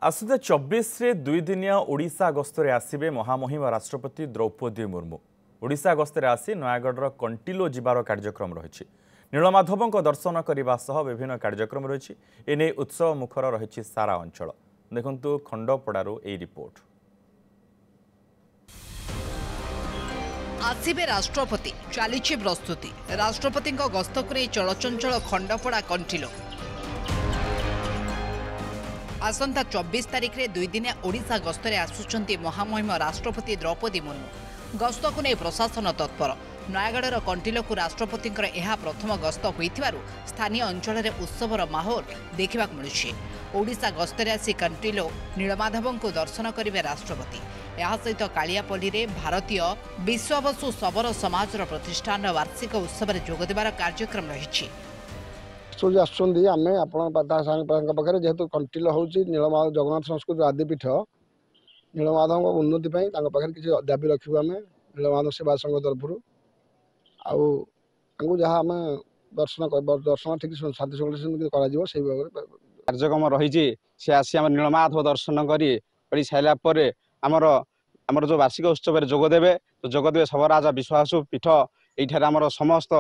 आसुदा 24 रे दुई दिनिया ओडिशा गस्तरे आसिबे महामहिम राष्ट्रपति द्रौपदी मुर्मू। ओडिशा गस्तरे आसी नयागढ़ कंटिलो जिबार कार्यक्रम रही। नीलमाधव दर्शन करने सह विभिन्न कार्यक्रम रही। एने उत्सव मुखर रही सारा अंचल। देखंतु खंडपड़ारू ए रिपोर्ट। आसिबे राष्ट्रपति चली प्रस्तुति। राष्ट्रपति गस्त को नहीं चलचंचल खंडपड़ा कंटिलो। आसंता 24 तारिख रे दुई दिनिया ओडिशा गस्तरे आसुचंती महामहिम राष्ट्रपति द्रौपदी मुर्मू। गस्त को नहीं प्रशासन तत्पर। नयागढ़ कंटिलो को राष्ट्रपति प्रथम गस्त होइथिबारु स्थानीय अंचल में उत्सवर माहौल देखा मिलुछि। ओडिशा गस्तरे आसी कंटिलो नीलमाधव को दर्शन करेंगे राष्ट्रपति। यह सहित कालियापल्ली रे भारतीय विश्ववसु शबर समाज प्रतिष्ठान वार्षिक उत्सव में जोगदेवार कार्यक्रम रही। आम पाखे जेहेतु कंटिलो हूँ नीलमाधव जगन्नाथ संस्कृत आदिपीठ नीलमाधव उन्नति पाखे किसी दाबी रखू आम नीलमाधव सेवा संघ तरफ जहाँ आम दर्शन दर्शन ठीक शांति शृंखला कार्यक्रम रही सी आसी आम नीलमाधव दर्शन कर सारापर आमर जो वार्षिक उत्सव जोगदेवे तो जोगदेवे सबराजा विश्वासु पीठ ये आमर समस्त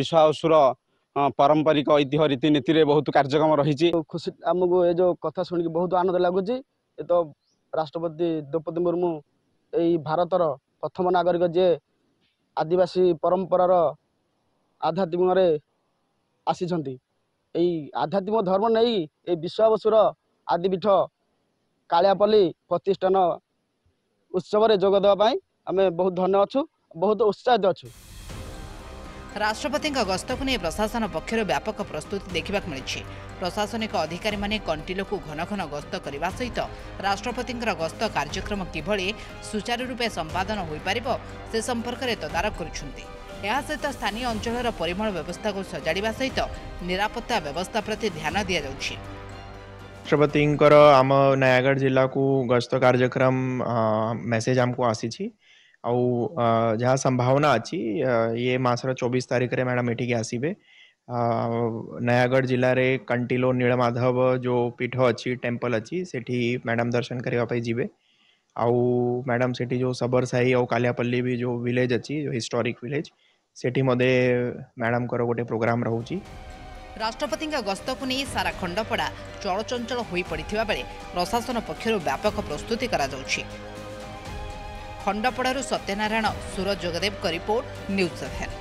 विश्वासुर पारंपरिक ऐतिह्य रीतिनीति बहुत कार्यक्रम रही। खुशी आमको ये जो कथा शुणिक बहुत आनंद लगुच। ये तो राष्ट्रपति द्रौपदी मुर्मू यही भारतर प्रथम नागरिक जे आदिवासी परंपरार आध्यात्मिक आसी आध्यात्मिक धर्म नहीं ये विश्वावसुर आदिपीठ कालियापल्ली प्रतिष्ठान उत्सव में जोगदेवाई आम बहुत धन्य अच्छु बहुत उत्साहित अच्छु। राष्ट्रपति गस्त को नहीं प्रशासन पक्षर व्यापक प्रस्तुति देखा मिली। प्रशासनिक अधिकारी माने कंटिलो को घन घन गस्त करने सहित राष्ट्रपति गस्त कार्यक्रम किभली सुचारू रूपे संपादन हो पारिबो से संपर्क में तदारख करुछन्ति। यह सहित स्थानीय अंचल परिमल व्यवस्था को सजाड़ा सहित निरापत्ता व्यवस्था प्रति ध्यान दि जाउछि। राष्ट्रपति आम नयागढ़ जिला को गस्त कार्यक्रम मेसेज आमको आसी जहाँ संभावना अच्छी ये मासर 24 तारिख रे मैडम एठिक आसबे। नयागढ़ जिले रे कंटिलो नीलमाधव जो पीठ अच्छी टेम्पल अच्छी सेठी मैडम दर्शन करने जीवे। आउ मैडम सेठी जो सबरसाही और कालियापल्ली भी जो विलेज अच्छी जो हिस्टोरिक विलेज सेठी मधे मैडम को गोटे प्रोग्राम रहउची। राष्ट्रपति गस्त को नहीं सारा खंडपड़ा चलचंचल हो पड़ा बेले प्रशासन पक्षर व्यापक प्रस्तुति करा जाउछि। खंडपड़ारू सत्यनारायण सूरज जोगदेव का रिपोर्ट न्यूज 7।